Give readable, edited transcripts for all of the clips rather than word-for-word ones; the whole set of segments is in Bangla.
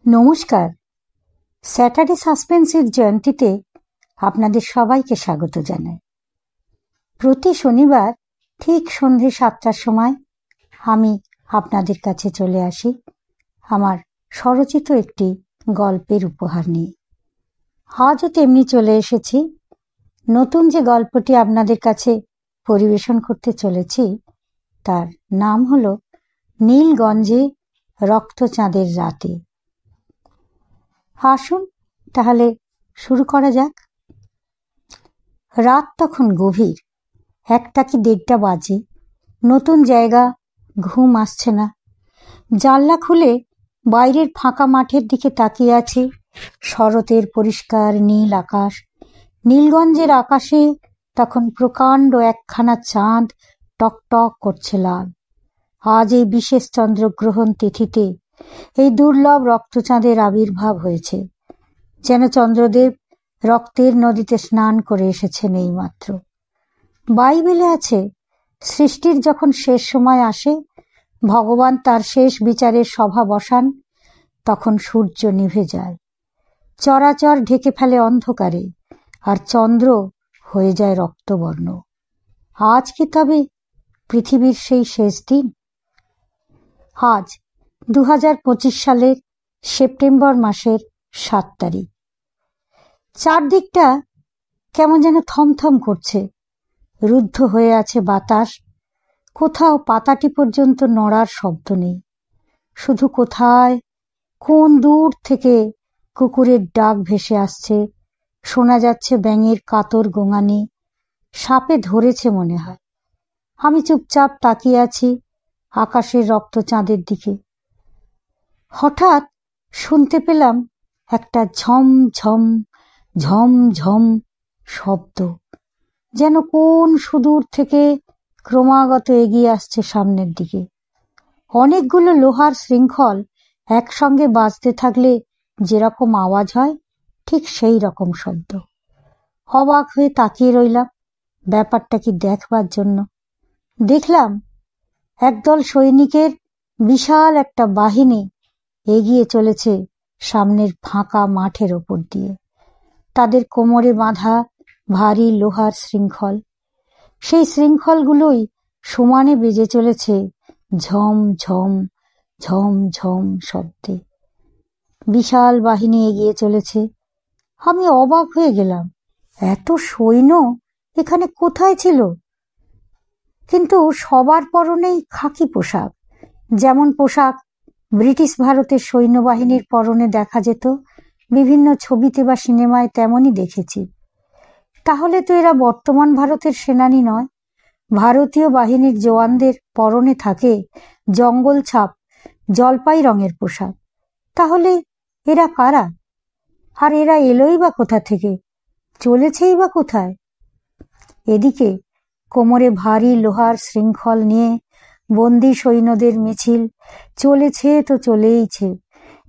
নমস্কার। স্যাটারডে সাসপেন্সের জয়ন্তীতে আপনাদের সবাইকে স্বাগত জানাই। প্রতি শনিবার ঠিক সন্ধে 7টার সময় আমি আপনাদের কাছে চলে আসি আমার স্বরচিত একটি গল্পের উপহার নিয়ে। আজও তেমনি চলে এসেছি। নতুন যে গল্পটি আপনাদের কাছে পরিবেশন করতে চলেছি তার নাম হল নীলগঞ্জে রক্তচাঁদের রাতে। আসুন তাহলে শুরু করা যাক। রাত তখন গভীর, 1টা কি 1:30 বাজে। নতুন জায়গা, ঘুম আসছে না। জানলা খুলে বাইরের ফাঁকা মাঠের দিকে তাকিয়ে আছি। শরতের পরিষ্কার নীল আকাশ। নীলগঞ্জের আকাশে তখন প্রকাণ্ড একখানা চাঁদ টকটক করছে লাল। আজ এই বিশেষ চন্দ্রগ্রহণ তিথিতে এই দুর্লভ রক্তচাঁদের আবির্ভাব হয়েছে, যেন চন্দ্রদেব রক্তের নদীতে স্নান করে এসেছেন এইমাত্র। বাইবেলে আছে, সৃষ্টির যখন শেষ সময় আসে, ভগবান তার শেষ বিচারের সভা বসান, তখন সূর্য নিভে যায়, চরাচর ঢেকে ফেলে অন্ধকারে, আর চন্দ্র হয়ে যায় রক্তবর্ণ। আজ কি তবে পৃথিবীর সেই শেষ দিন? আজ 2025 সালের সেপ্টেম্বর মাসের 7 তারিখ। চারদিকটা কেমন যেন থমথম করছে। রুদ্ধ হয়ে আছে বাতাস। কোথাও পাতাটি পর্যন্ত নড়ার শব্দ নেই। শুধু কোথায় কোন দূর থেকে কুকুরের ডাক ভেসে আসছে, শোনা যাচ্ছে ব্যাঙের কাতর গোঙানি। সাপে ধরেছে মনে হয়। আমি চুপচাপ তাকিয়ে আছি আকাশের রক্তচাঁদের দিকে। হঠাৎ শুনতে পেলাম একটা ঝম ঝম ঝম ঝম শব্দ, যেন কোন সুদূর থেকে ক্রমাগত এগিয়ে আসছে সামনের দিকে। অনেকগুলো লোহার শৃঙ্খল একসঙ্গে বাজতে থাকলে যেরকম আওয়াজ হয়, ঠিক সেই রকম শব্দ। অবাক হয়ে তাকিয়ে রইলাম ব্যাপারটা কি দেখবার জন্য। দেখলাম একদল সৈনিকের বিশাল একটা বাহিনী এগিয়ে চলেছে সামনের ফাঁকা মাঠের ওপর দিয়ে। তাদের কোমরে বাঁধা ভারী লোহার শৃঙ্খল। সেই শৃঙ্খলগুলোই সমানে বেজে চলেছে ঝম ঝম ঝম ঝম শব্দে। বিশাল বাহিনী এগিয়ে চলেছে। আমি অবাক হয়ে গেলাম, এত সৈন্য এখানে কোথায় ছিল? কিন্তু সবার পরনেই খাকি পোশাক। যেমন পোশাক ব্রিটিশ ভারতের সৈন্যবাহিনীর পরনে দেখা যেত বিভিন্ন ছবিতে বা সিনেমায়, তেমনই দেখেছি। তাহলে তো এরা বর্তমান ভারতের সেনানী নয়। ভারতীয় বাহিনীর জওয়ানদের পরনে থাকে জঙ্গল ছাপ জলপাই রঙের পোশাক। তাহলে এরা কারা? আর এরা এলোই বা কোথা থেকে? চলেছেই বা কোথায়? এদিকে কোমরে ভারী লোহার শৃঙ্খল নিয়ে বন্দী সৈন্যদের মিছিল চলেছে তো চলেইছে,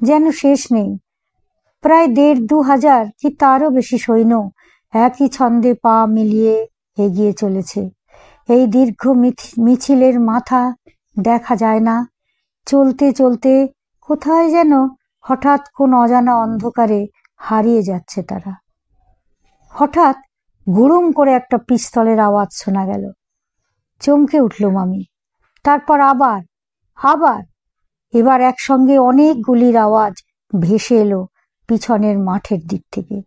যেন শেষ নেই। প্রায় 1,500 কি তারও বেশি সৈন্য একই ছন্দে পা মিলিয়ে এগিয়ে চলেছে। এই দীর্ঘ মিছিলের মাথা দেখা যায় না। চলতে চলতে কোথায় যেন হঠাৎ কোন অজানা অন্ধকারে হারিয়ে যাচ্ছে তারা। হঠাৎ গুড়ুম করে একটা পিস্তলের আওয়াজ শোনা গেল। চমকে উঠলুম আমি। তারপর আবার আবার এবার একসঙ্গে অনেক গুলির আওয়াজ ভেসে এলো পিছনের মাঠের দিক থেকে।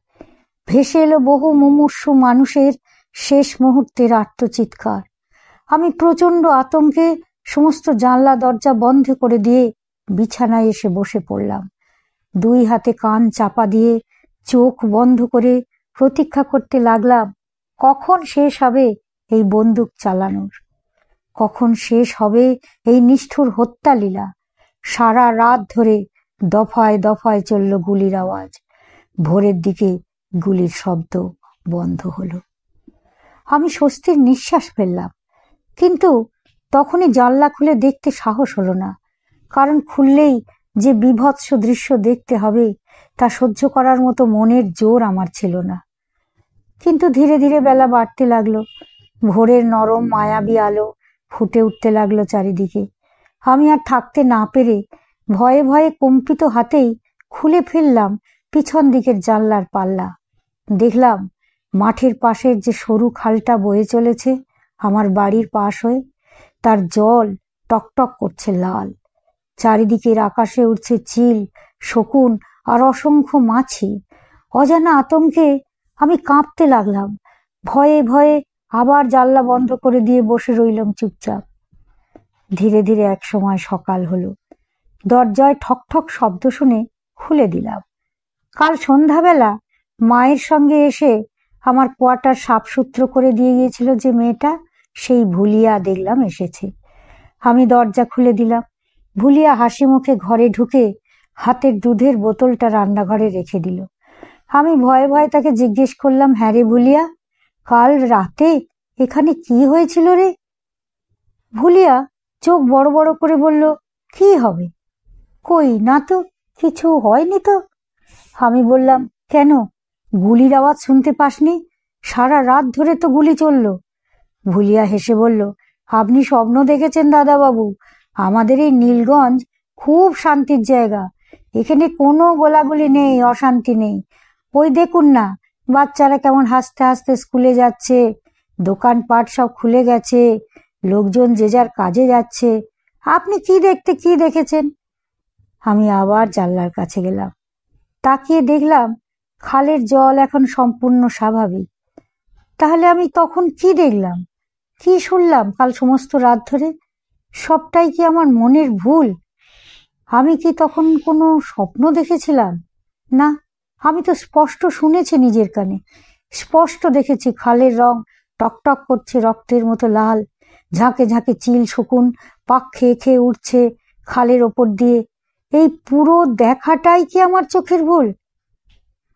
ভেসে এলো বহু মুমূর্ষু মানুষের শেষ মুহূর্তের আর্তচিৎকার। আমি প্রচণ্ড আতঙ্কে সমস্ত জানলা দরজা বন্ধ করে দিয়ে বিছানায় এসে বসে পড়লাম। 2 হাতে কান চাপা দিয়ে চোখ বন্ধ করে প্রতীক্ষা করতে লাগলাম কখন শেষ হবে এই বন্দুক চালানোর, কখন শেষ হবে এই নিষ্ঠুর হত্যা লীলা। সারা রাত ধরে দফায় দফায় চলল গুলির আওয়াজ। ভোরের দিকে গুলির শব্দ বন্ধ হলো। আমি স্বস্তির নিঃশ্বাস ফেললাম, কিন্তু তখনই জানলা খুলে দেখতে সাহস হলো না। কারণ খুললেই যে বীভৎস দৃশ্য দেখতে হবে তা সহ্য করার মতো মনের জোর আমার ছিল না। কিন্তু ধীরে ধীরে বেলা বাড়তে লাগলো। ভোরের নরম মায়াবী আলো ফুটে উঠতে লাগলো চারিদিকে। আমি আর থাকতে না পেরে ভয়ে ভয়ে কম্পিত হাতেই খুলে ফেললাম পিছন দিকের জানলার পাল্লা। দেখলাম মাঠের পাশের যে সরু খালটা বয়ে চলেছে আমার বাড়ির পাশ হয়ে, তার জল টকটক করছে লাল। চারিদিকের আকাশে উঠছে চিল, শকুন আর অসংখ্য মাছি। অজানা আতঙ্কে আমি কাঁপতে লাগলাম। ভয়ে ভয়ে আবার জানলা বন্ধ করে দিয়ে বসে রইলাম চুপচাপ। ধীরে ধীরে এক সময় সকাল হলো। দরজায় ঠক ঠক শব্দ শুনে খুলে দিলাম। কাল সন্ধ্যাবেলা মায়ের সঙ্গে এসে আমার কোয়ার্টার সাফসুতরো করে দিয়ে গিয়েছিল যে মেয়েটা, সেই ভুলিয়া দেখলাম এসেছে। আমি দরজা খুলে দিলাম। ভুলিয়া হাসি মুখে ঘরে ঢুকে হাতের দুধের বোতলটা রান্নাঘরে রেখে দিল। আমি ভয়ে ভয়ে তাকে জিজ্ঞেস করলাম, হ্যাঁ রে ভুলিয়া, কাল রাতে এখানে কি হয়েছিল রে? ভুলিয়া চোখ বড় বড় করে বলল, কি হবে? কই না তো, কিছু হয়নি তো। আমি বললাম, কেন, গুলির আওয়াজ শুনতে পাসনি? সারা রাত ধরে তো গুলি চলল। ভুলিয়া হেসে বলল, আপনি স্বপ্ন দেখেছেন দাদাবাবু। আমাদের এই নীলগঞ্জ খুব শান্তির জায়গা। এখানে কোনো গোলাগুলি নেই, অশান্তি নেই। ওই দেখুন না, বাচ্চারা কেমন হাসতে হাসতে স্কুলে যাচ্ছে, দোকানপাট সব খুলে গেছে, লোকজন যে যার কাজে যাচ্ছে। আপনি কি দেখেছেন? আমি আবার জানলার কাছে গেলাম। তাকিয়ে দেখলাম খালের জল এখন সম্পূর্ণ স্বাভাবিক। তাহলে আমি তখন কি দেখলাম, কি শুনলাম কাল সমস্ত রাত ধরে? সবটাই কি আমার মনের ভুল? আমি কি তখন কোনো স্বপ্ন দেখেছিলাম? না, আমি তো স্পষ্ট শুনেছি নিজের কানে, স্পষ্ট দেখেছি খালের রং টকটক করছে রক্তের মতো লাল। ঝাঁকে ঝাঁকে চিল শকুন পাক খেয়ে খেয়ে উঠছে খালের ওপর দিয়ে। এই পুরো দেখাটাই কি আমার চোখের ভুল?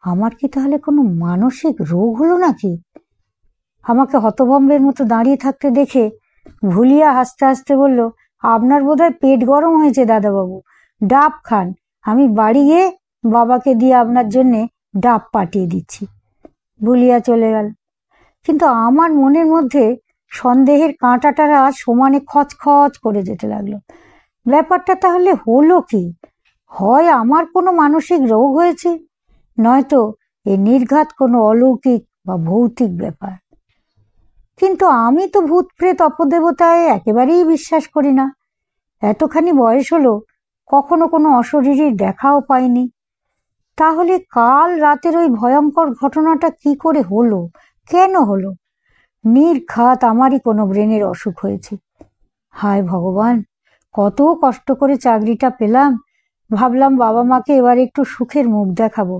আমার কি তাহলে কোনো মানসিক রোগ হলো নাকি? আমাকে হতভম্বের মতো দাঁড়িয়ে থাকতে দেখে ভুলিয়া হাসতে হাসতে বলল, আপনার বোধহয় পেট গরম হয়েছে দাদাবাবু, ডাব খান। আমি বাড়ি গিয়ে বাবাকে দিয়ে আপনার জন্যে ডাব পাঠিয়ে দিচ্ছি। ভুলিয়া চলে গেল। কিন্তু আমার মনের মধ্যে সন্দেহের কাঁটাটারা সমানে খচখচ করে যেতে লাগলো। ব্যাপারটা তাহলে হলো কি? হয় আমার কোনো মানসিক রোগ হয়েছে, নয়তো এ নির্ঘাত কোনো অলৌকিক বা ভৌতিক ব্যাপার। কিন্তু আমি তো ভূত প্রেত অপদেবতায় একেবারেই বিশ্বাস করি না। এতখানি বয়স হলো, কখনো কোনো অশরীরীর দেখাও পাইনি। তাহলে কাল রাতের ওই ভয়ঙ্কর ঘটনাটা কি করে হলো, কেন হলো? নির্ঘাত আমারই কোনো ব্রেনের অসুখ হয়েছে। হায় ভগবান, কত কষ্ট করে চাকরিটা পেলাম। ভাবলাম বাবা মাকে এবার একটু সুখের মুখ দেখাবো।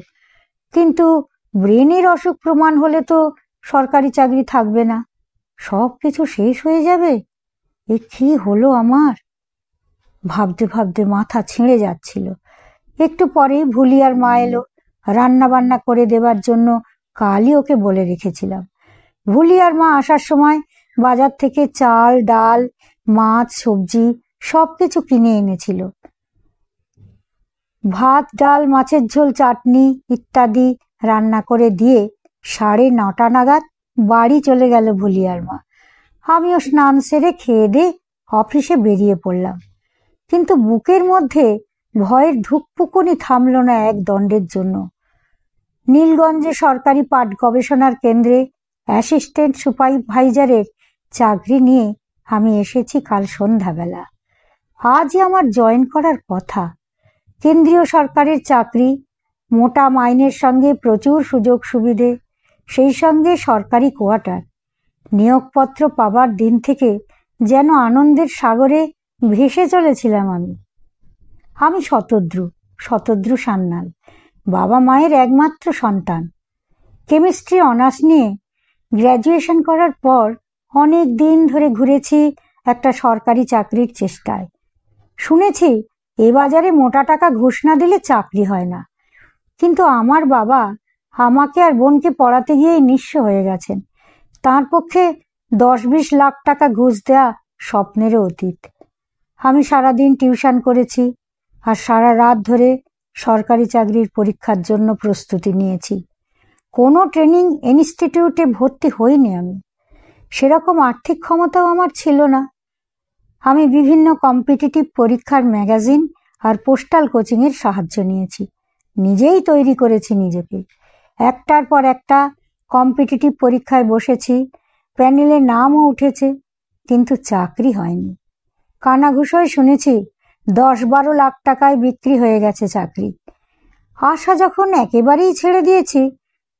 কিন্তু ব্রেনের অসুখ প্রমাণ হলে তো সরকারি চাকরি থাকবে না, সব কিছু শেষ হয়ে যাবে। এ কি হলো আমার? ভাবতে ভাবতে মাথা ছিঁড়ে যাচ্ছিল। একটু পরেই ভুলিয়ার মা এলো। রান্না বান্না করে দেবার জন্য কালই ওকে বলে রেখেছিলাম। ভুলিয়ার মা আসার সময় বাজার থেকে চাল, ডাল, মাছ, সবজি সবকিছু কিনে এনেছিল। ভাত, ডাল, মাছের ঝোল, চাটনি ইত্যাদি রান্না করে দিয়ে 9:30 নাগাদ বাড়ি চলে গেল ভুলিয়ার মা। আমিও স্নান সেরে খেয়ে দিয়ে অফিসে বেরিয়ে পড়লাম। কিন্তু বুকের মধ্যে ভয়ের ধুকপুকুনি থামল না এক দণ্ডের জন্য। নীলগঞ্জে সরকারি পাট গবেষণার কেন্দ্রে অ্যাসিস্ট্যান্ট সুপারভাইজারের চাকরি নিয়ে আমি এসেছি কাল সন্ধ্যাবেলা। আজই আমার জয়েন করার কথা। কেন্দ্রীয় সরকারের চাকরি, মোটা মাইনের সঙ্গে প্রচুর সুযোগ সুবিধে, সেই সঙ্গে সরকারি কোয়ার্টার। নিয়োগপত্র পাবার দিন থেকে যেন আনন্দের সাগরে ভেসে চলেছিলাম আমি শতদ্রু সান্যাল, বাবা মায়ের একমাত্র সন্তান। কেমিস্ট্রি অনার্স নিয়ে গ্র্যাজুয়েশন করার পর অনেক দিন ধরে ঘুরেছি একটা সরকারি চাকরির চেষ্টায়। শুনেছি এ বাজারে মোটা টাকা ঘুষ না দিলে চাকরি হয় না। কিন্তু আমার বাবা আমাকে আর বোনকে পড়াতে গিয়েই নিঃস্ব হয়ে গেছেন। তার পক্ষে 10-20 লাখ টাকা ঘুষ দেয়া স্বপ্নেরও অতীত। আমি সারাদিন টিউশন করেছি আর সারা রাত ধরে সরকারি চাকরির পরীক্ষার জন্য প্রস্তুতি নিয়েছি। কোনো ট্রেনিং ইনস্টিটিউটে ভর্তি হইনি আমি, সেরকম আর্থিক ক্ষমতাও আমার ছিল না। আমি বিভিন্ন কম্পিটিটিভ পরীক্ষার ম্যাগাজিন আর পোস্টাল কোচিংয়ের সাহায্য নিয়েছি। নিজেই তৈরি করেছি নিজেকে। একটার পর একটা কম্পিটিটিভ পরীক্ষায় বসেছি, প্যানেলে নামও উঠেছে, কিন্তু চাকরি হয়নি। কানাঘুষোয় শুনেছি 10-12 লাখ টাকায় বিক্রি হয়ে গেছে চাকরি। আশা যখন একেবারেই ছেড়ে দিয়েছি,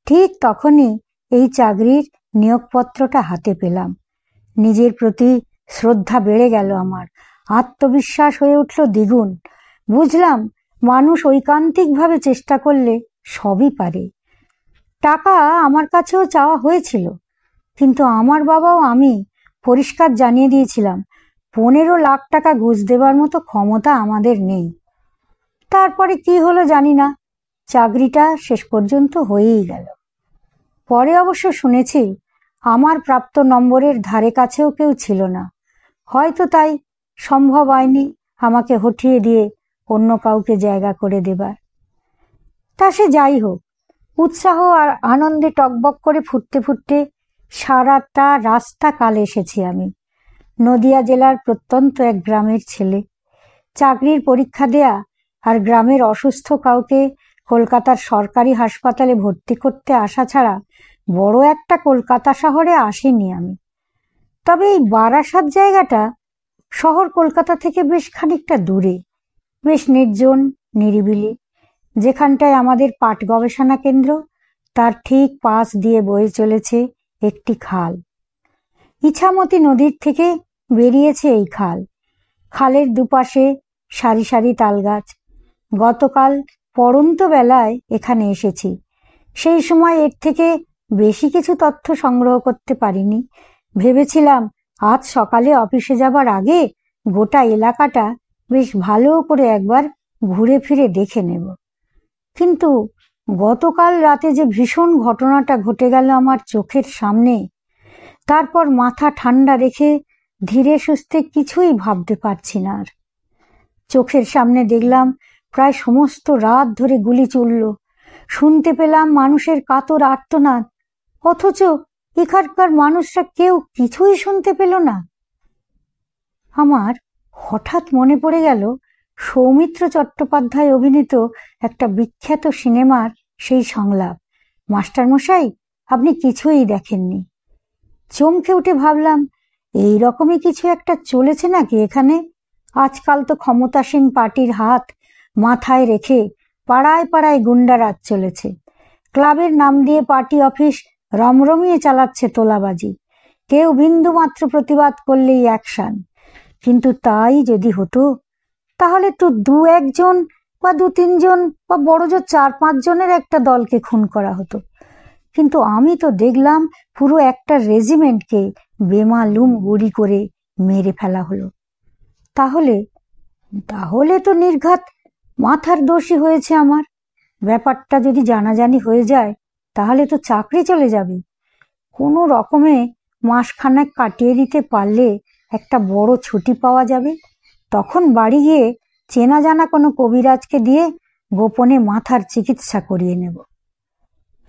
ঠিক তখনই এই চাকরির নিয়োগপত্রটা হাতে পেলাম। নিজের প্রতি শ্রদ্ধা বেড়ে গেল আমার, আত্মবিশ্বাস হয়ে উঠল দ্বিগুণ। বুঝলাম মানুষ ঐকান্তিকভাবে চেষ্টা করলে সবই পারে। টাকা আমার কাছেও চাওয়া হয়েছিল, কিন্তু আমার বাবাও আমি পরিষ্কার জানিয়ে দিয়েছিলাম 15 লাখ টাকা ঘুষ দেবার মতো ক্ষমতা আমাদের নেই। তারপরে কি হলো জানি না, চাকরিটা শেষ পর্যন্ত হয়েই গেল। পরে অবশ্য শুনেছি আমার প্রাপ্ত নম্বরের ধারে কাছেও কেউ ছিল না, হয়তো তাই সম্ভব হয়নি আমাকে হঠিয়ে দিয়ে অন্য কাউকে জায়গা করে দেবার। তা সে যাই হোক, উৎসাহ আর আনন্দে টকবক করে ফুটতে ফুটতে সারাটা রাস্তা কাল এসেছি আমি। নদিয়া জেলার প্রত্যন্ত এক গ্রামের ছেলে, চাকরির পরীক্ষা দেয়া আর গ্রামের অসুস্থ কাউকে কলকাতার সরকারি হাসপাতালে ভর্তি করতে আসা ছাড়া বড় একটা কলকাতা শহরে আসিনি আমি। তবে এই বারাসাত জায়গাটা শহর কলকাতা থেকে বেশ খানিকটা দূরে, বেশ নির্জন নিরিবিলি। যেখানটায় আমাদের পাট গবেষণা কেন্দ্র, তার ঠিক পাশ দিয়ে বয়ে চলেছে একটি খাল। ইছামতি নদীর থেকে বেরিয়েছে এই খাল। খালের দুপাশে সারি সারি তালগাছ। গতকাল পড়ন্ত বেলায় এখানে এসেছি, সেই সময় এর থেকে বেশি কিছু তথ্য সংগ্রহ করতে পারিনি। ভেবেছিলাম আজ সকালে অফিসে যাবার আগে গোটা এলাকাটা বেশ ভালো করে একবার ঘুরে ফিরে দেখে নেব। কিন্তু গতকাল রাতে যে ভীষণ ঘটনাটা ঘটে গেল আমার চোখের সামনে, তারপর মাথা ঠান্ডা রেখে ধীরে সুস্থে কিছুই ভাবতে পারছি না আর। চোখের সামনে দেখলাম প্রায় সমস্ত রাত ধরে গুলি চলল, শুনতে পেলাম মানুষের কাতর আর্তনাদ, অথচ এখানকার মানুষরা কেউ কিছুই শুনতে পেল না। আমার হঠাৎ মনে পড়ে গেল সৌমিত্র চট্টোপাধ্যায় অভিনীত একটা বিখ্যাত সিনেমার সেই সংলাপ, মাস্টারমশাই আপনি কিছুই দেখেননি। চমকে উঠে ভাবলাম এই রকমই কিছু একটা চলেছে নাকি এখানে। আজকাল তো ক্ষমতাসীন পার্টির হাত মাথায় রেখে পাড়ায় পাড়ায় গুন্ডারাজ চলেছে। ক্লাবের নাম দিয়ে পার্টি অফিস রমরমিয়ে চালাচ্ছে তোলাবাজি। কেউ বিন্দু মাত্র প্রতিবাদ করলেই অ্যাকশন। কিন্তু তাই যদি হতো, তাহলে তো 2-1 জন বা 2-3 জন বা বড় জোর 4-5 জনের একটা দলকে খুন করা হতো। কিন্তু আমি তো দেখলাম পুরো একটা রেজিমেন্টকে বেমালুম গুলি করে মেরে ফেলা হলো। তাহলে তো নির্ঘাত মাথার দোষী হয়েছে আমার। ব্যাপারটা যদি জানাজানি হয়ে যায়, তাহলে তো চাকরি চলে যাবে। কোনো রকমে মাসখানেক কাটিয়ে দিতে পারলে একটা বড় ছুটি পাওয়া যাবে। তখন বাড়ি গিয়ে চেনা জানা কোনো কবিরাজকে দিয়ে গোপনে মাথার চিকিৎসা করিয়ে নেব।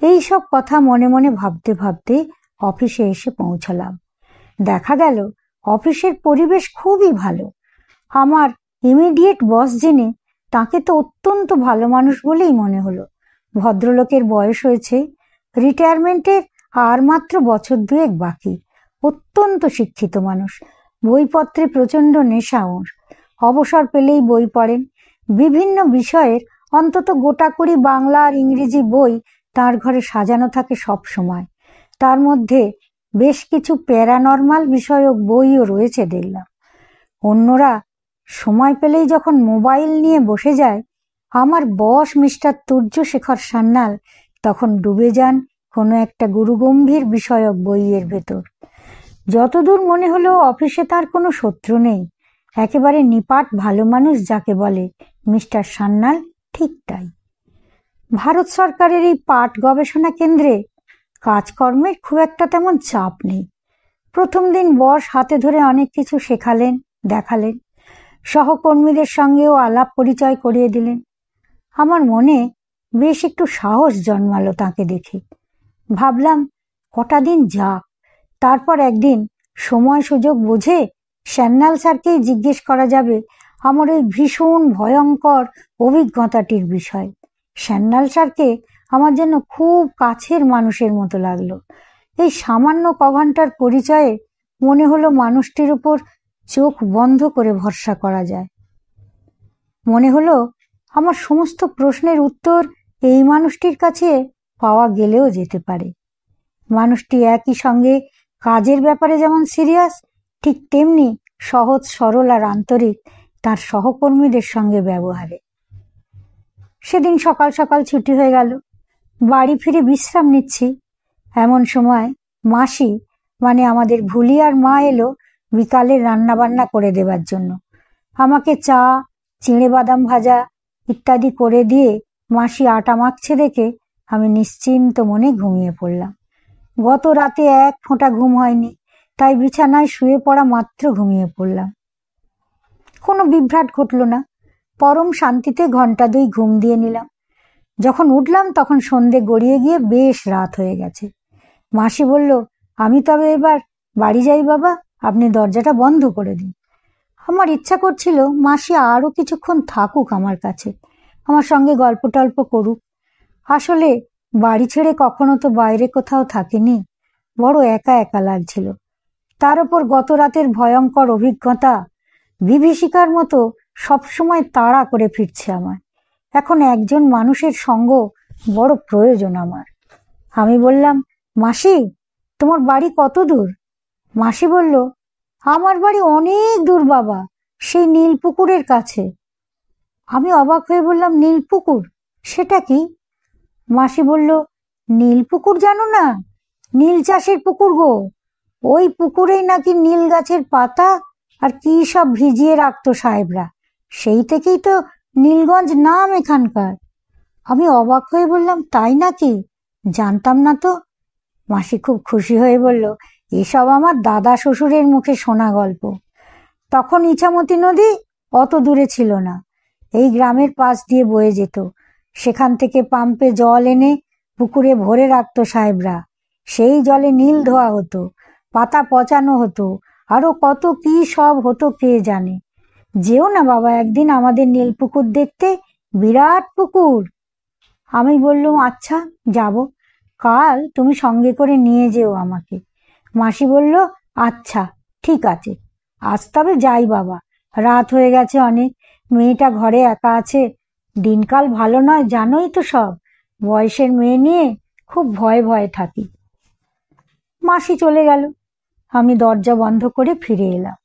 এই সব কথা মনে মনে ভাবতে ভাবতে অফিসে এসে পৌঁছলাম। দেখা গেল অফিসের পরিবেশ খুবই ভালো। আমার ইমিডিয়েট বস যিনি, তাকে তো অত্যন্ত ভালো মানুষ বলেই মনে হলো। ভদ্রলোকের বয়স হয়েছে, রিটায়ারমেন্টের আর মাত্র বছর 2-1 বাকি। অত্যন্ত শিক্ষিত মানুষ, বইপত্রে প্রচণ্ড নেশা ওর। অবসর পেলেই বই পড়েন। বিভিন্ন বিষয়ের অন্তত গোটাকুড়ি বাংলা আর ইংরেজি বই তার ঘরে সাজানো থাকে সব সময়। তার মধ্যে বেশ কিছু প্যারানর্মাল বিষয়ক বইও রয়েছে দেখলাম। অন্যরা সময় পেলেই যখন মোবাইল নিয়ে বসে যায়, আমার বস মিস্টার তুর্যশেখর সান্যাল তখন ডুবে যান কোনো একটা গুরুগম্ভীর বিষয়ক বইয়ের ভেতর। যতদূর মনে হলো অফিসে তার কোনো শত্রু নেই, একেবারে নিপাট ভালো মানুষ যাকে বলে মিস্টার সান্যাল, ঠিক তাই। ভারত সরকারের এই পাট গবেষণা কেন্দ্রে কাজকর্মের খুব একটা তেমন চাপ নেই। প্রথম দিন বস হাতে ধরে অনেক কিছু শেখালেন, দেখালেন। সহকর্মীদের সঙ্গেও আলাপ পরিচয় করিয়ে দিলেন। আমার মনে বেশ একটু সাহস জন্মালো তাকে দেখে। ভাবলাম কটা দিন যাক, তারপর একদিন সময় সুযোগ বুঝে সান্যাল স্যারকেই জিজ্ঞেস করা যাবে আমার এই ভীষণ ভয়ঙ্কর অভিজ্ঞতাটির বিষয়। সান্যাল স্যারকে আমার যেন খুব কাছের মানুষের মতো লাগলো। এই সামান্য কঘন্টার পরিচয়ে মনে হলো মানুষটির উপর চোখ বন্ধ করে ভরসা করা যায়। মনে হলো আমার সমস্ত প্রশ্নের উত্তর এই মানুষটির কাছে পাওয়া গেলেও যেতে পারে। মানুষটি একই সঙ্গে কাজের ব্যাপারে যেমন সিরিয়াস, ঠিক তেমনি সহজ সরল আর আন্তরিক তার সহকর্মীদের সঙ্গে ব্যবহারে। সেদিন সকাল সকাল ছুটি হয়ে গেল। বাড়ি ফিরে বিশ্রাম নিচ্ছি, এমন সময় মাসি মানে আমাদের ভুলিয়ার মা এলো বিকালে রান্নাবান্না করে দেবার জন্য। আমাকে চা, চিঁড়ে বাদাম ভাজা ইত্যাদি করে দিয়ে মাসি আটা মাখছে দেখে আমি নিশ্চিন্ত মনে ঘুমিয়ে পড়লাম। গত রাতে এক ফোঁটা ঘুম হয়নি, তাই বিছানায় শুয়ে পড়া মাত্র ঘুমিয়ে পড়লাম। কোনো বিভ্রাট ঘটল না। পরম শান্তিতে ঘন্টা 2 ঘুম দিয়ে নিলাম। যখন উঠলাম তখন সন্ধে গড়িয়ে গিয়ে বেশ রাত হয়ে গেছে। মাসি বলল, আমি তবে এবার বাড়ি যাই বাবা, আপনি দরজাটা বন্ধ করে দিন। আমার ইচ্ছা করছিল মাসি আরো কিছুক্ষণ থাকুক আমার কাছে, আমার সঙ্গে গল্প টল্প করুক। আসলে বাড়ি ছেড়ে কখনো তো বাইরে কোথাও থাকিনি, বড় একা একা লাগছিল। তার উপর গত রাতের ভয়ঙ্কর অভিজ্ঞতা বিভীষিকার মতো সবসময় তাড়া করে ফিরছে আমার। এখন একজন মানুষের সঙ্গ বড় প্রয়োজন আমার। আমি বললাম, মাসি তোমার বাড়ি কত দূর? মাসি বলল, আমার বাড়ি অনেক দূর বাবা, সেই নীলপুকুরের কাছে। আমি অবাক হয়ে বললাম, নীলপুকুর সেটা কি? মাসি বলল, নীলপুকুর জানো না? নীল চাষের পুকুর গো। ওই পুকুরেই নাকি নীল গাছের পাতা আর কি সব ভিজিয়ে রাখতো সাহেবরা, সেই থেকেই তো নীলগঞ্জ নাম এখানকার। আমি অবাক হয়ে বললাম, তাই নাকি? জানতাম না তো। মাসি খুব খুশি হয়ে বলল, এসব আমার দাদা শ্বশুরের মুখে শোনা গল্প। তখন ইছামতি নদী অত দূরে ছিল না, এই গ্রামের পাশ দিয়ে বয়ে যেত। সেখান থেকে পাম্পে জল এনে পুকুরে ভরে রাখতো সাহেবরা। সেই জলে নীল ধোয়া হতো, পাতা পচানো হতো, আরো কত কি সব হতো কে জানে। যেও না বাবা একদিন আমাদের নীল পুকুর দেখতে, বিরাট পুকুর। আমি বললাম, আচ্ছা যাব, কাল তুমি সঙ্গে করে নিয়ে যেও আমাকে। মাসি বলল, আচ্ছা ঠিক আছে, আজ তবে যাই বাবা, রাত হয়ে গেছে অনেক, মেয়েটা ঘরে একা আছে, দিনকাল ভালো নয় জানোই তো সব, বয়সের মেয়ে নিয়ে খুব ভয়ে ভয়ে থাকি। মাসি চলে গেল, আমি দরজা বন্ধ করে ফিরে এলাম।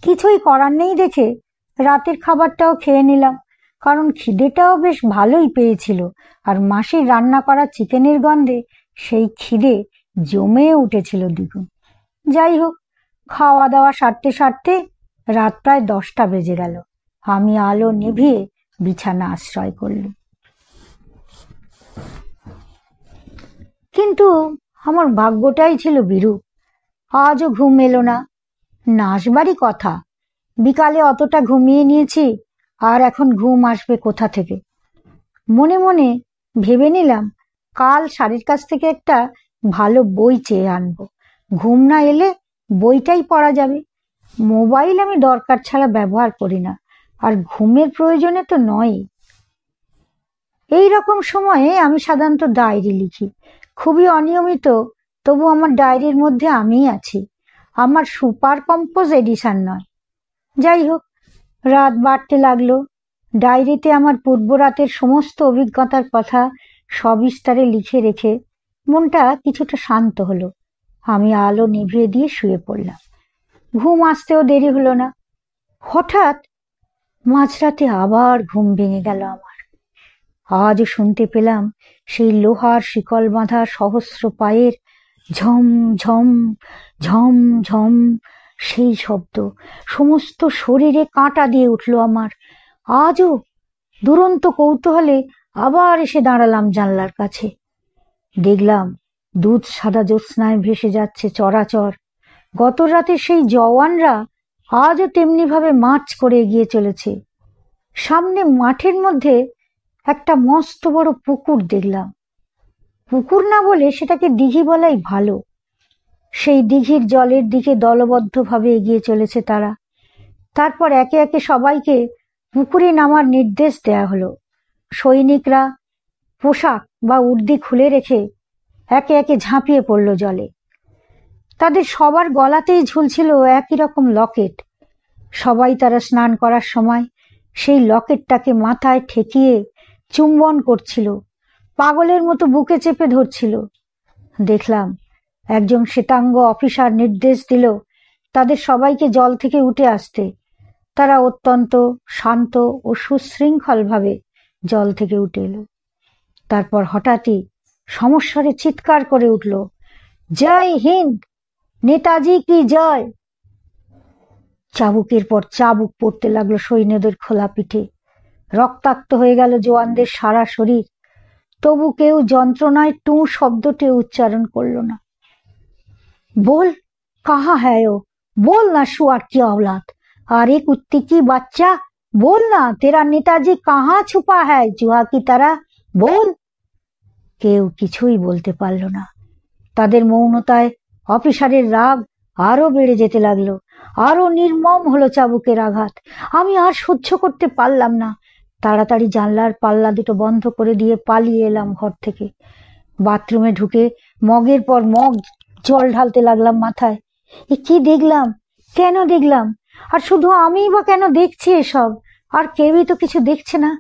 কিছুই করার নেই দেখে রাতের খাবারটাও খেয়ে নিলাম, কারণ খিদেটাও বেশ ভালোই পেয়েছিল। আর মাসির রান্না করা চিকেনের গন্ধে সেই খিদে জমে উঠেছিল দ্বিগুণ। যাই হোক, খাওয়া দাওয়া সারতে সারতে রাত প্রায় 10টা বেজে গেল। আমি আলো নিভিয়ে বিছানা আশ্রয় করলাম। কিন্তু আমার ভাগ্যটাই ছিল বিরূপ, আজও ঘুম এলো না। নাশবাড়ি কথা, বিকালে অতটা ঘুমিয়ে নিয়েছি, আর এখন ঘুম আসবে কোথা থেকে? মনে মনে ভেবে নিলাম, কাল স্যারের কাছ থেকে একটা ভালো বই চেয়ে আনবো। ঘুম না এলে বইটাই পড়া যাবে। মোবাইল আমি দরকার ছাড়া ব্যবহার করি না, আর ঘুমের প্রয়োজনে তো নয়। এই রকম সময়ে আমি সাধারণত ডায়েরি লিখি, খুবই অনিয়মিত, তবু আমার ডায়েরির মধ্যে আমিই আছি, আমার সুপার কম্পোজ এডিশন নয়। যাই হোক, রাত বাড়তে লাগলো। ডায়েরিতে আমার পূর্ব রাতের সমস্ত অভিজ্ঞতার কথা সবিস্তারে লিখে রেখে মনটা কিছুটা শান্ত হলো। আমি আলো নিভিয়ে দিয়ে শুয়ে পড়লাম। ঘুম আসতেও দেরি হলো না। হঠাৎ মাঝরাতে আবার ঘুম ভেঙে গেল আমার। আজও শুনতে পেলাম সেই লোহার শিকল বাঁধা সহস্র পায়ের ঝম ঝম ঝম ঝম সেই শব্দ। সমস্ত শরীরে কাঁটা দিয়ে উঠল আমার। আজও দুরন্ত কৌতূহলে আবার এসে দাঁড়ালাম জানলার কাছে। দেখলাম দুধ সাদা জ্যোৎস্নায় ভেসে যাচ্ছে চরাচর। গত রাতে সেই জওয়ানরা আজও তেমনি ভাবে মার্চ করে এগিয়ে চলেছে। সামনে মাঠের মধ্যে একটা মস্ত বড় পুকুর দেখলাম। পুকুর না বলে সেটাকে দিঘি বলাই ভালো। সেই দিঘির জলের দিকে দলবদ্ধভাবে এগিয়ে চলেছে তারা। তারপর একে একে সবাইকে পুকুরে নামার নির্দেশ দেয়া হলো। সৈনিকরা পোশাক বা উর্দি খুলে রেখে একে একে ঝাঁপিয়ে পড়ল জলে। তাদের সবার গলাতেই ঝুলছিল একই রকম লকেট। সবাই তারা স্নান করার সময় সেই লকেটটাকে মাথায় ঠেকিয়ে চুম্বন করছিল, পাগলের মতো বুকে চেপে ধরছিল। দেখলাম একজন শ্বেতাঙ্গ অফিসার নির্দেশ দিল তাদের সবাইকে জল থেকে উঠে আসতে। তারা অত্যন্ত শান্ত ও সুশৃঙ্খলভাবে জল থেকে উঠে এলো। তারপর হঠাৎই সমস্বরে চিৎকার করে উঠল, জয় হিন্দ, নেতাজি কি জয়। চাবুকের পর চাবুক পড়তে লাগলো সৈন্যদের খোলা পিঠে। রক্তাক্ত হয়ে গেল জওয়ানদের সারা শরীর। তবু কেউ যন্ত্রণায় টু শব্দটি উচ্চারণ করল না। बोल कहाँ है वो, बोल ना शुआर की औलाद, अरे कुत्ती की बच्चा बोल ना, तेरा नेताजी कहाँ छुपा है जुहा की तरह, बोल। কেউ কিছুই বলতে পারল না। তাদের মৌনতায় অফিসারের রাগ আরো বেড়ে যেতে লাগলো। আরো নির্মম হলো চাবুকের আঘাত। আমি আর সহ্য করতে পারলাম না। তাড়াতাড়ি জানলার পাল্লা দুটো বন্ধ করে দিয়ে পালিয়ে এলাম ঘর থেকে। বাথরুমে ঢুকে মগের পর মগ জল ঢালতে লাগলাম মাথায়। এ কি দেখলাম, কেন দেখলাম, আর শুধু আমিই বা কেন দেখছি এসব? আর কেউই তো কিছু দেখছে না।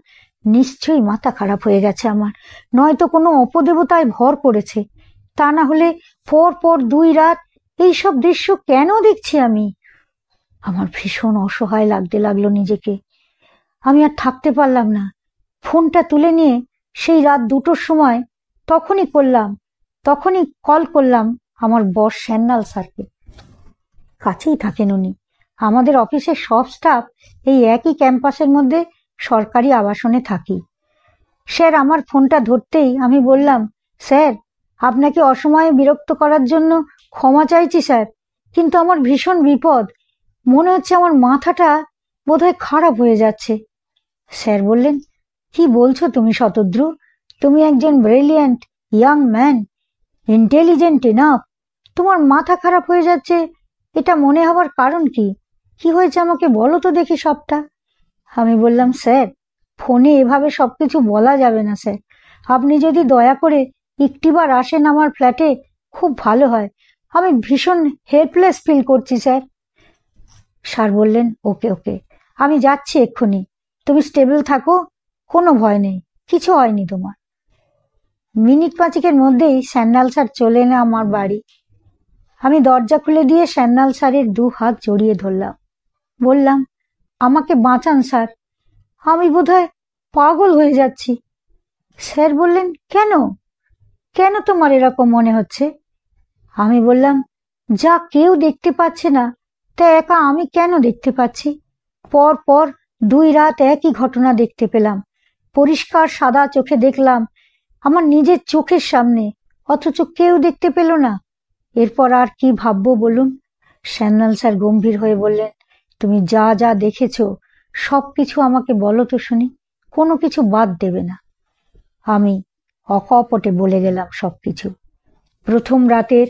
নিশ্চয়ই মাথা খারাপ হয়ে গেছে আমার, নয়তো কোনো অপদেবতায় ভর করেছে। তা না হলে পর পর 2 রাত এইসব দৃশ্য কেন দেখছি আমি? আমার ভীষণ অসহায় লাগতে লাগলো নিজেকে। আমি আর থাকতে পারলাম না। ফোনটা তুলে নিয়ে সেই রাত 2টোর সময় তখনই কল করলাম আমার বস সান্যাল স্যারকে। কাছেই থাকেন উনি। আমাদের অফিসের সব স্টাফ এই একই ক্যাম্পাসের মধ্যে সরকারি আবাসনে থাকি। স্যার আমার ফোনটা ধরতেই আমি বললাম, স্যার আপনাকে অসময়ে বিরক্ত করার জন্য ক্ষমা চাইছি স্যার, কিন্তু আমার ভীষণ বিপদ। মনে হচ্ছে আমার মাথাটা বোধহয় খারাপ হয়ে যাচ্ছে। স্যার বললেন, কি বলছো তুমি শতদ্রু? তুমি একজন brilliant young man, intelligent enough, তোমার মাথা খারাপ হয়ে যাচ্ছে এটা মনে হবার কারণ কি? কি হয়েছে আমাকে বলো তো দেখি সবটা। আমি বললাম, স্যার ফোনে এভাবে সবকিছু বলা যাবে না স্যার। আপনি যদি দয়া করে একটিবার আসেন আমার ফ্ল্যাটে খুব ভালো হয়। আমি ভীষণ হেল্পলেস ফিল করছি স্যার। স্যার বললেন, ওকে ওকে, আমি যাচ্ছি এক্ষুনি। তুমি স্টেবল থাকো, কোনো ভয় নেই, কিছু হয়নি তোমার। মিনিট 5 মধ্যেই সান্যাল স্যার চলে এলেন আমার বাড়ি। আমি দরজা খুলে দিয়ে সান্যাল স্যারের 2 হাত জড়িয়ে ধরলাম। বললাম, আমাকে বাঁচান স্যার, আমি বোধহয় পাগল হয়ে যাচ্ছি। স্যার বললেন, কেন কেন তোমার এরকম মনে হচ্ছে? আমি বললাম, যা কেউ দেখতে পাচ্ছে না তা একা আমি কেন দেখতে পাচ্ছি। পর পর 2 রাত একই ঘটনা দেখতে পেলাম। পরিষ্কার সাদা চোখে দেখলাম আমার নিজের চোখের সামনে, অথচ কেউ দেখতে পেল না। এরপর আর কি ভাববো বলুন? সান্যাল স্যার গম্ভীর হয়ে বললেন, তুমি যা যা দেখেছো সবকিছু আমাকে বলো তো শুনি, কোনো কিছু বাদ দেবে না। আমি অকপটে বলে গেলাম সবকিছু। প্রথম রাতের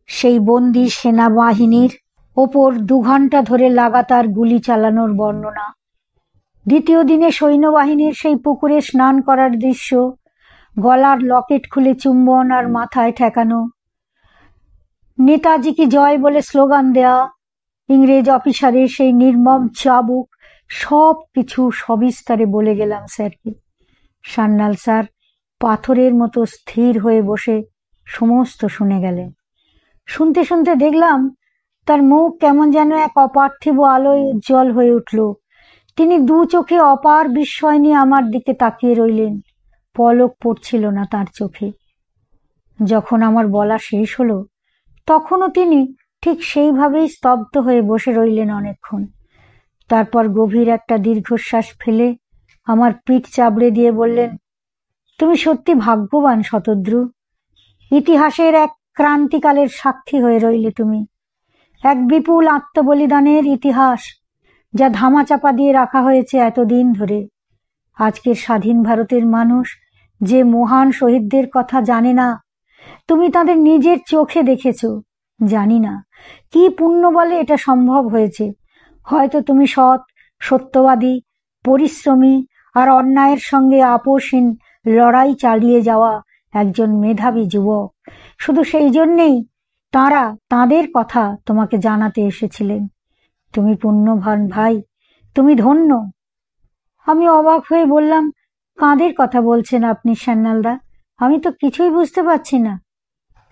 সেই বন্দি সেনাবাহিনীর ওপর 2 ঘন্টা ধরে লাগাতার গুলি চালানোর বর্ণনা, দ্বিতীয় দিনে সৈন্যবাহিনীর সেই পুকুরে স্নান করার দৃশ্য, গলার লকেট খুলে চুম্বন আর মাথায় ঠেকানো, নেতাজি কি জয় বলে স্লোগান দেয়া, ইংরেজ অফিসারের সেই নির্মম চাবুক, সব কিছু সবিস্তারে বলে গেলাম স্যারকে। সান্যাল স্যার পাথরের মতো স্থির হয়ে বসে সমস্ত শুনে গেলেন। শুনতে শুনতে দেখলাম তার মুখ কেমন যেন এক অপার্থিব আলোয় উজ্জ্বল হয়ে উঠল। তিনি 2 চোখে অপার বিস্ময় নিয়ে আমার দিকে তাকিয়ে রইলেন। পলক পড়ছিল না তার চোখে। যখন আমার বলা শেষ হলো তখনও তিনি ঠিক সেইভাবেই স্তব্ধ হয়ে বসে রইলেন অনেকক্ষণ। তারপর গভীর একটা দীর্ঘশ্বাস ফেলে আমার পিঠ চাবড়ে দিয়ে বললেন, তুমি সত্যি ভাগ্যবান শতদ্রু। ইতিহাসের এক ক্রান্তিকালের সাক্ষী হয়ে রইলে তুমি। এক বিপুল আত্মবলিদানের ইতিহাস, যা ধামাচাপা দিয়ে রাখা হয়েছে এতদিন ধরে। আজকের স্বাধীন ভারতের মানুষ যে মহান শহীদদের কথা জানে না, তুমি তাদের নিজের চোখে দেখেছো। জানি না কি পুণ্য বলে এটা সম্ভব হয়েছে। হয়তো তুমি সৎ, সত্যবাদী, পরিশ্রমী আর অন্যায়ের সঙ্গে আপোষহীন লড়াই চালিয়ে যাওয়া একজন মেধাবী যুবক। শুধু সেই জন্যেই তাঁরা তাঁদের কথা তোমাকে জানাতে এসেছিলেন। তুমি পুণ্যবান ভাই, তুমি ধন্য। আমি অবাক হয়ে বললাম, কাঁদের কথা বলছেন আপনি সান্যালদা? আমি তো কিছুই বুঝতে পারছি না।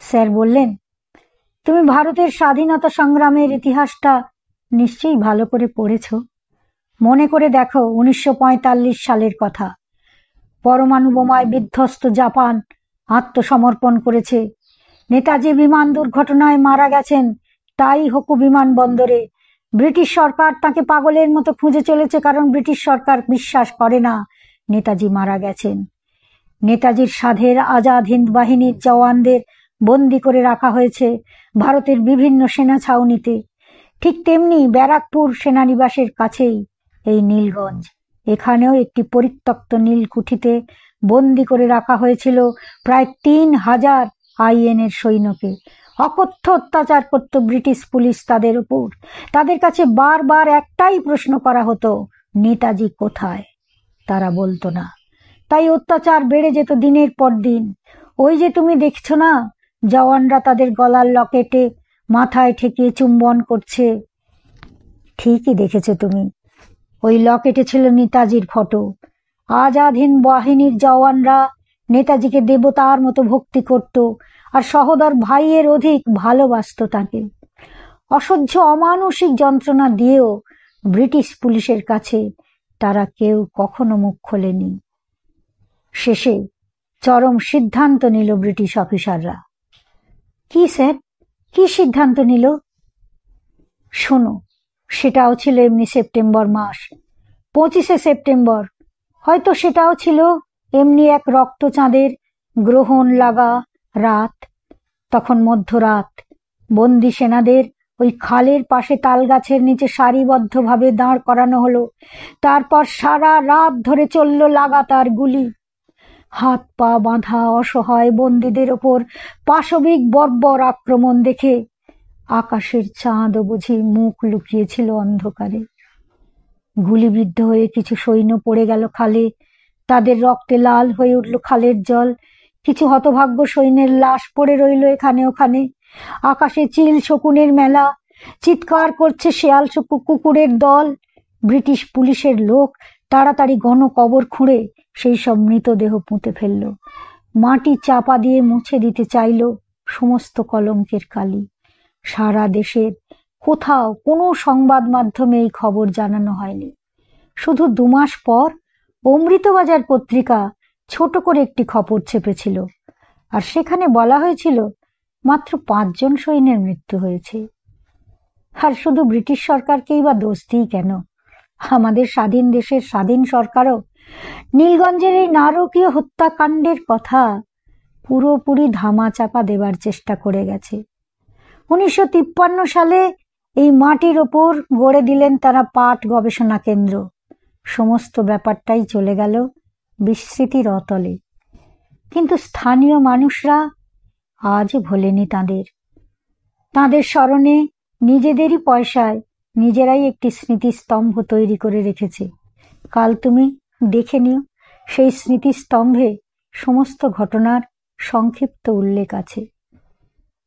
স্যার বললেন, তুমি ভারতের স্বাধীনতা সংগ্রামের ইতিহাসটা নিশ্চয়ই ভালো করে পড়েছ। মনে করে দেখো 1945 সালের কথা। পরমাণু বোমায় বিধ্বস্ত জাপান আত্মসমর্পণ করেছে। নেতাজি বিমান দুর্ঘটনায় মারা গেছেন তাইহোকু বিমানবন্দরে। ব্রিটিশ সরকার তাকে পাগলের মতো খুঁজে চলেছে, কারণ ব্রিটিশ সরকার বিশ্বাস করে না নেতাজি মারা গেছেন। নেতাজির সাধের আজাদ হিন্দ বাহিনীর জওয়ানদের বন্দি করে রাখা হয়েছে ভারতের বিভিন্ন সেনা ছাউনিতে। ঠিক তেমনি ব্যারাকপুর সেনানিবাসের কাছেই এই নীলগঞ্জ, এখানেও একটি পরিত্যক্ত নীলকুঠিতে বন্দি করে রাখা হয়েছিল প্রায় 3000 আইএনের সৈন্যকে। অকথ্য অত্যাচার করত ব্রিটিশ পুলিশ তাদের উপর। তাদের কাছে বারবার একটাই প্রশ্ন করা হতো, নেতাজি কোথায়? তারা বলতো না। তাই অত্যাচার বেড়ে যেত দিনের পর দিন। ওই যে তুমি দেখছো না, জওয়ানরা তাদের গলার লকেটে মাথায় ঠেকিয়ে চুম্বন করছে। ঠিকই দেখেছো তুমি, ওই লকেটে ছিল নেতাজির ফটো। আজাদ হিন্দ বাহিনীর জওয়ানরা নেতাজিকে দেবতার মতো ভক্তি করত আর সহোদর ভাইয়ের অধিক ভালোবাসত তাকে। অসহ্য অমানসিক যন্ত্রণা দিয়েও ব্রিটিশ পুলিশের কাছে তারা কেউ কখনো মুখ খোলেনি। শেষে চরম সিদ্ধান্ত নিল ব্রিটিশ অফিসাররা। কি স্যার, কি সিদ্ধান্ত নিল? শোনো, সেটাও ছিল এমনি সেপ্টেম্বর মাস, 25শে সেপ্টেম্বর। হয়তো সেটাও ছিল এমনি এক রক্তচাঁদের গ্রহণ লাগা রাত। তখন মধ্যরাত। বন্দি সেনাদের ওই খালের পাশে তালগাছের নিচে সারিবদ্ধভাবে দাঁড় করানো হলো। তারপর সারা রাত ধরে চলল লাগাতার গুলি। হাত পা বাঁধা অসহায় বন্দীদের ওপর পাশবিক বর্বর আক্রমণ দেখে আকাশের চাঁদও বুঝি মুখ লুকিয়েছিল অন্ধকারে। গুলিবিদ্ধ হয়ে কিছু সৈন্য পড়ে গেল খালে। তাদের রক্তে লাল হয়ে উঠল খালের জল। কিছু হতভাগ্য সৈন্যের লাশ পড়ে রইল এখানে ওখানে। আকাশে চিল শকুনের মেলা। চিৎকার করছে শেয়াল কুকুরের দল। ব্রিটিশ পুলিশের লোক তাড়াতাড়ি গণকবর খুঁড়ে সেই সব মৃতদেহ পুঁতে ফেলল। মাটি চাপা দিয়ে মুছে দিতে চাইল সমস্ত কলঙ্কের কালি। সারা দেশের কোথাও কোনো সংবাদ মাধ্যমে এই খবর জানানো হয়নি। শুধু 2 মাস পর অমৃতবাজার পত্রিকা ছোট করে একটি খবর ছেপেছিল, আর সেখানে বলা হয়েছিল মাত্র 5 জন সৈন্যের মৃত্যু হয়েছে। আর শুধু ব্রিটিশ সরকারকেই বা দোষ দিই কেন? আমাদের স্বাধীন দেশের স্বাধীন সরকারও নীলগঞ্জের এই নারকীয় হত্যাকাণ্ডের কথা পুরোপুরি ধামাচাপা দেবার চেষ্টা করে গেছে। 1953 সালে এই মাটির ওপর গড়ে দিলেন তারা পাট গবেষণা কেন্দ্র। সমস্ত ব্যাপারটাই চলে গেল বিস্মৃতির অতলে। কিন্তু স্থানীয় মানুষরা আজও ভোলেনি তাঁদের। তাঁদের স্মরণে নিজেদেরই পয়সায় নিজেরাই একটি স্মৃতিস্তম্ভ তৈরি করে রেখেছে। কাল তুমি দেখে নিও, সেই স্মৃতিস্তম্ভে সমস্ত ঘটনার সংক্ষিপ্ত উল্লেখ আছে।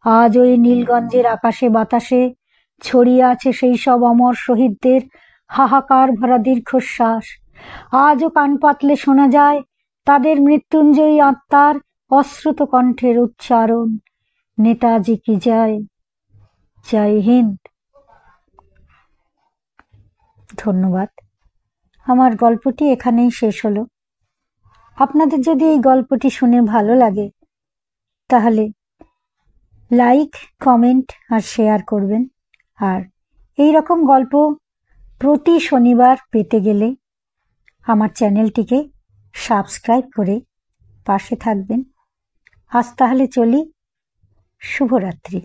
আজ ওই নীলগঞ্জের আকাশে বাতাসে ছড়িয়ে আছে সেই সব অমর শহীদদের হাহাকার ভরা দীর্ঘশ্বাস। আজও কান পাতলে শোনা যায় তাদের মৃত্যুঞ্জয়ী আত্মার অশ্রুত কণ্ঠের উচ্চারণ, নেতাজি কি জয়, জয় হিন্দ। ধন্যবাদ। আমার গল্পটি এখানেই শেষ হলো। আপনাদের যদি এই গল্পটি শুনে ভালো লাগে তাহলে লাইক, কমেন্ট আর শেয়ার করবেন। আর এই রকম গল্প প্রতি শনিবার পেতে গেলে আমার চ্যানেলটিকে সাবস্ক্রাইব করে পাশে থাকবেন। আজ তাহলে চলি। শুভরাত্রি।